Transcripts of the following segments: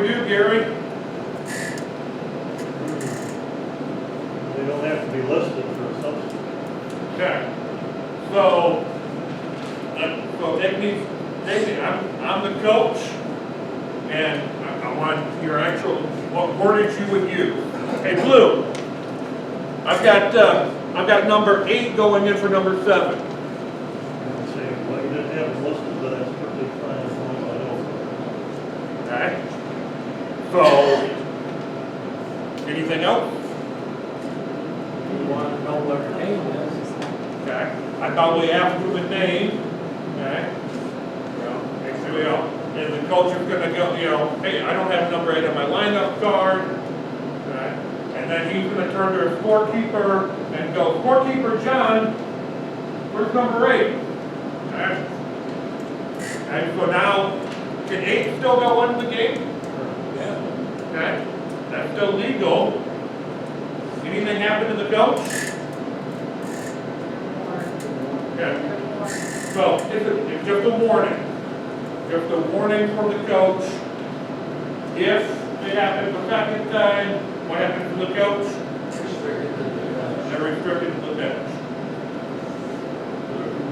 you, Gary? They don't have to be listed for a substitute. Okay. So I'm the coach, and I want your actual, what wordage you would use. Hey, Blue, I've got number 8 going in for number 7. And say, well, you didn't have them listed, but that's perfectly fine as long as I know. Okay. So, anything else? You want to know what her name is? Okay. I probably ask for the name. Okay. Make sure we all. And the coach is going to go, hey, I don't have number 8 on my lineup card. Okay. And then he's going to turn to his scorekeeper and go, scorekeeper John, where's number 8? Okay. And so now, can 8 still go on in the game? Yeah. Okay. That's still legal. Anything happen to the coach? Okay. So it's just a warning. Just a warning from the coach. If it happens the second time, what happens to the coach? They're restricted to the bench.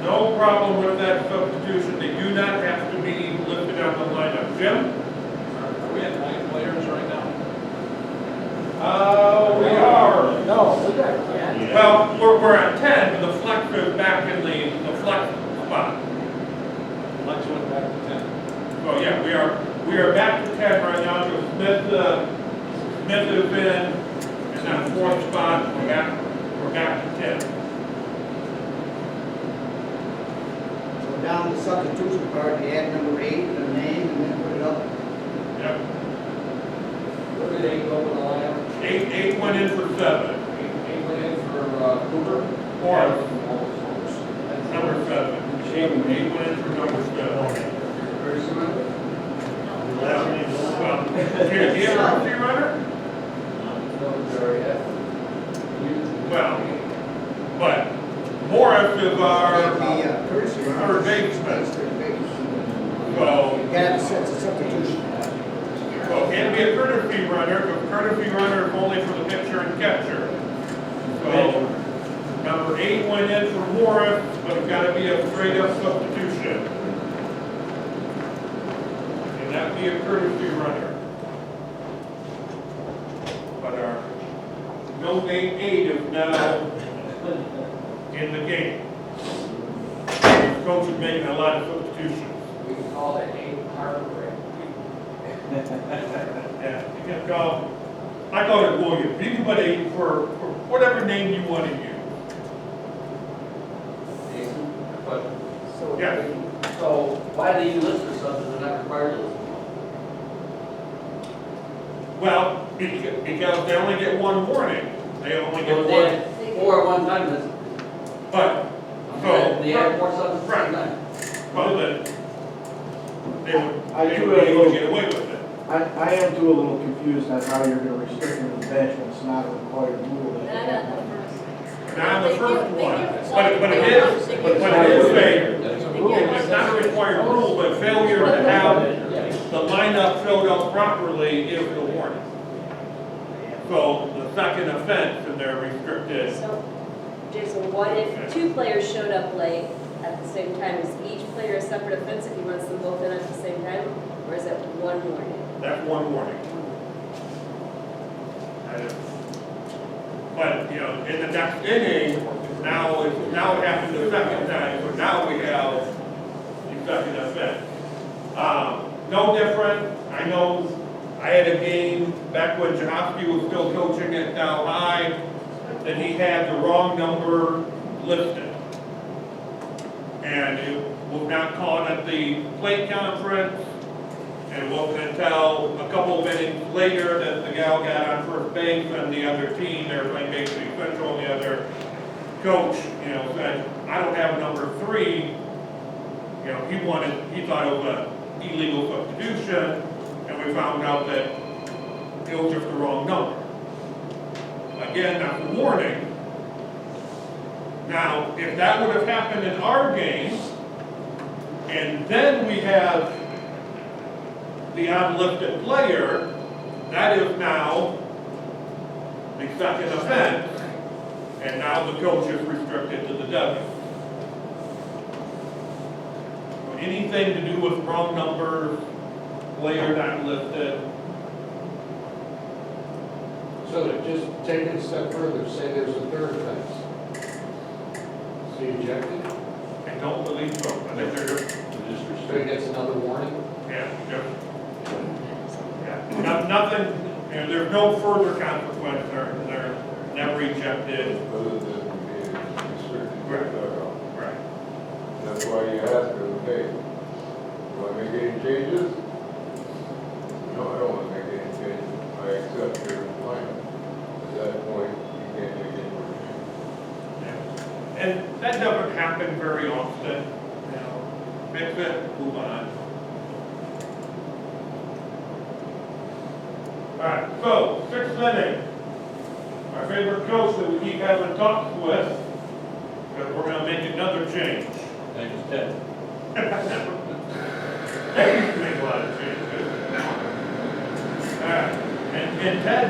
No problem with that substitution. They do not have to be listed on the lineup. Jim? Are we at 9 players right now? We are. No, we got 10. Yeah. Well, we're at 10, but the flex is back in the flex spot. Let's went back to 10. Well, yeah, we are back to 10 right now. So Smith is in that 4th spot. We're back to 10. So down the substitution part, you add number 8, the name, and then put it up. Yep. Where did 8 go in the lineup? 8 went in for 7. 8 went in for Cooper. Morris, That's number 7. 8 went in for number 7. Last name, Well, do you have a free runner? Well, but Morris is our The courtesy runner. third baseman. Third baseman. So, You gotta set the substitution. well, it can't be a courtesy runner, but courtesy runner is only for the pitcher and catcher. So, number 8 went in for Morris, but it's gotta be a straight up substitution. And that'd be a courtesy runner. But our no name 8 is now in the game. The coach is making a lot of substitutions. We can call that 8 heartbreak. Yeah, you can call, I call it Williams. Anybody for whatever name you want to use. But, Yeah. So why do you list the subs if they're not required to list them? Well, because they only get one warning. They only get So one. they had 4 at one time, that's, But, so. they had 4 subs at the Right. same time. Well, then, they would I be do able have a to little- get away with it. I am too a little confused on how you're gonna restrict them to the bench when it's not a required rule. Not on the first. Not on the first one, but it is, They but it is it's not a required rule, but failure to have the lineup filled out properly is the warning. So the second offense, and they're restricted. So, Jason, what if 2 players showed up late at the same time? Is each player a separate offense if he runs them both in at the same time? Or is it one warning? That's one warning. But, in the next inning, now it happened the second time, so now we have the second offense. No different. I know I had a game back when Jahowski was still coaching at Dow High, that he had the wrong number listed. And it was not caught at the plate conference. And it wasn't until a couple of innings later that the gal got on first base and the other team, they were playing basically Central, and the other coach, said, I don't have number 3. He thought it was an illegal substitution, and we found out that it was just the wrong number. Again, that's a warning. Now, if that would have happened in our game, and then we have the unlifted player, that is now the second offense, and now the coach is restricted to the W. Anything to do with wrong numbers, player not listed, So to just take it a step further, say there's a third offense. So you eject it, I don't believe so. I think they're just, so he gets another warning? yeah, nothing, there's no further consequence, they're never ejected. Other than being restricted to Right. the dugout. Right. That's why you ask them, okay, do I make any changes? No, I don't want to make any changes. I accept your lineup. At that point, you can't make any more changes. Yeah. And that doesn't happen very often, fix it, move on. All right, so, sixth inning. Our favorite coach that we keep having talks with, because we're gonna make another change. Thank you, Ted. They used to make a lot of changes. And Ted,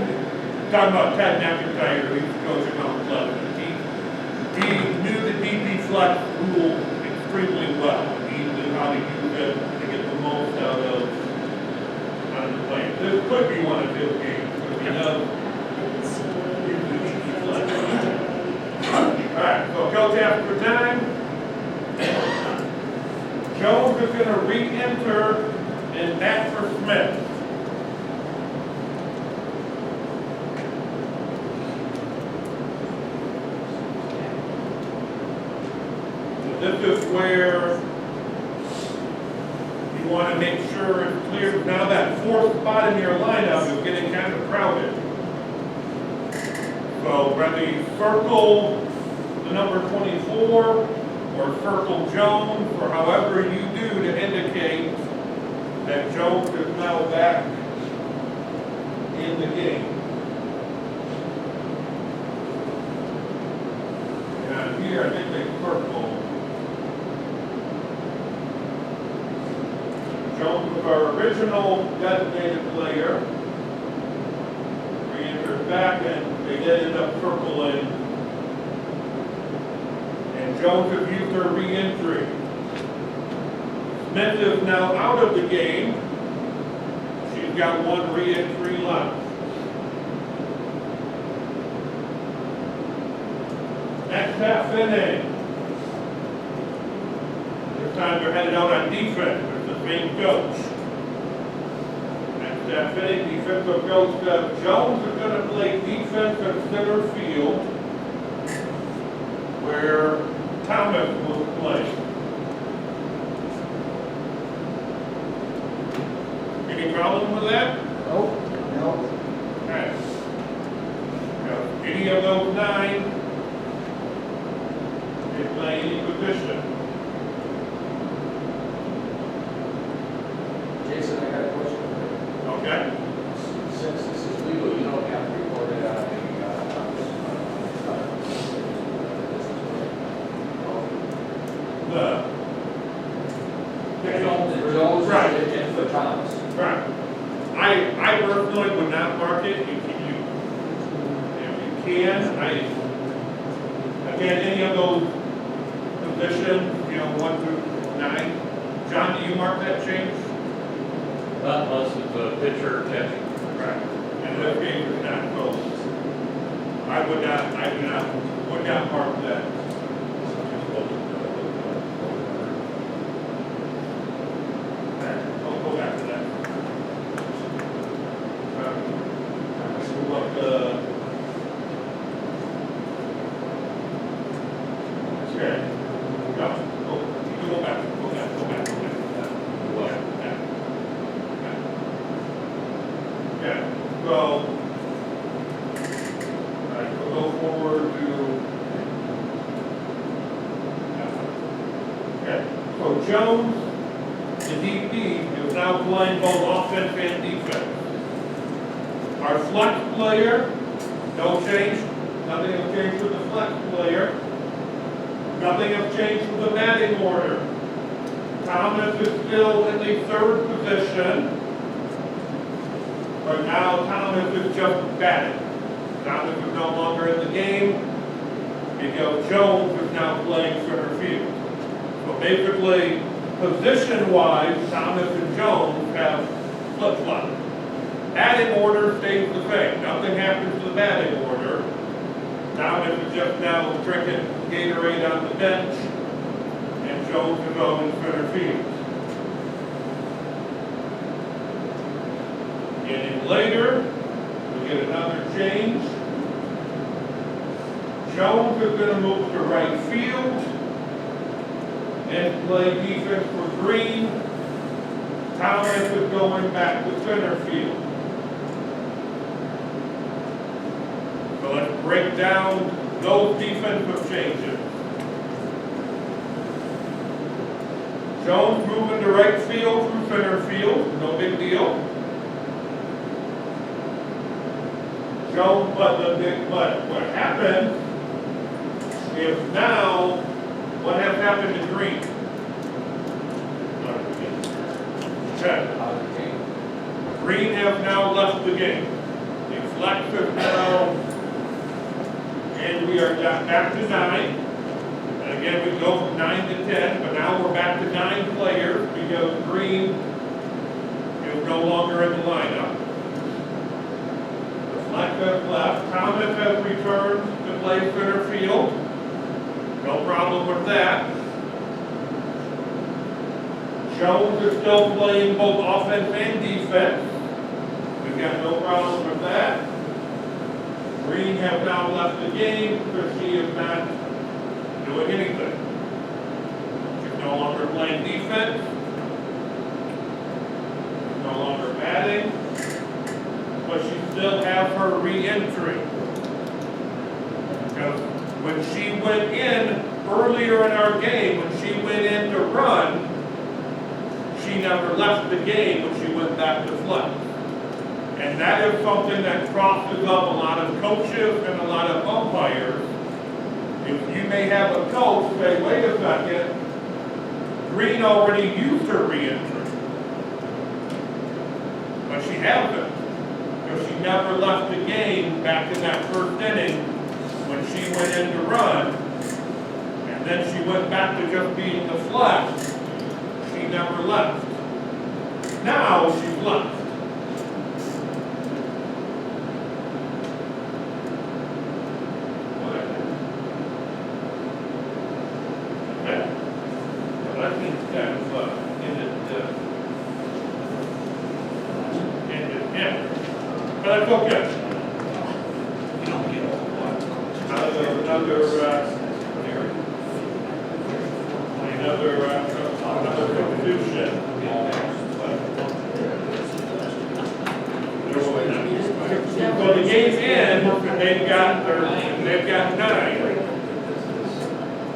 talking about Ted McIntyre, who's the coach of Mount Pleasant, he knew the DP flex rule extremely well. He knew how to use it to get the most out of the play. This could be one of his games, because he knows use the DP flex. All right, so coach asks for time. Jones is going to re-enter and bat for Smith. This is where you want to make sure it's clear. Now that fourth spot in your lineup is getting kind of crowded. So whether you circle the number 24 or circle Jones, or however you do to indicate that Jones is now back in the game. And here I think they circle. Jones was our original designated player. Re-enters back and they did end up circling. And Jones has used her re-entry. Smith is now out of the game. She's got one re-entry left. Next half inning. This time they're headed out on defense. It's the same coach. Next half inning, defensive coach Jones is going to play defense at center field, where Thomas will play. Any problem with that? Nope. No. Okay. Now, any of those nine can play any position. Jason, I got a question for you. Okay? Since this is legal, you don't have to report it on the Jones Right. and for Thomas. Right. I personally would not mark it. You can. Again, any of those positions, 1 through 9. John, do you mark that change? Not unless it's a pitcher or catcher. Right. And this game is not close. I would not mark that. I'll go back to that. Look, okay. Go. You go back. Go back. Yeah. So, all right, we'll go forward to. Okay. So Jones, the DP, is now playing both offense and defense. Our flex player, no change. Nothing has changed with the flex player. Nothing has changed with the batting order. Thomas is still in the third position. But now Thomas is just batting. Thomas is no longer in the game because Jones is now playing center field. So basically, position-wise, Thomas and Jones have flip-flopped. Batting order stays the same. Nothing happens to the batting order. Thomas is just now drinking Gatorade on the bench, and Jones is on in center field. Getting later, we get another change. Jones is going to move to right field and play defense for Green. Thomas is going back to center field. So let's break down those defensive changes. Jones moving to right field from center field, no big deal. Jones, but what happened is now, what has happened to Green? Okay. Green has now left the game. The flex is now, and we are back to 9. And again, we go from 9 to 10, but now we're back to 9 players because Green is no longer in the lineup. The flex has left. Thomas has returned to play center field. No problem with that. Jones is still playing both offense and defense. We've got no problem with that. Green has now left the game because she is not doing anything. She's no longer playing defense. No longer batting. But she still has her re-entry. Because when she went in earlier in our game, when she went in to run, she never left the game when she went back to flex. And that is something that crosses up a lot of coaches and a lot of umpires. If you may have a coach say, wait a second, Green already used her re-entry. But she hasn't. Because she never left the game back in that first inning when she went in to run. And then she went back to just being the flex. She never left. Now she's left. Okay. Well, that means kind of ended. But that's okay. You don't get another substitution. So the game's in, and they've got 9.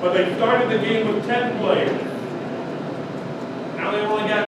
But they started the game with 10 players. Now they only got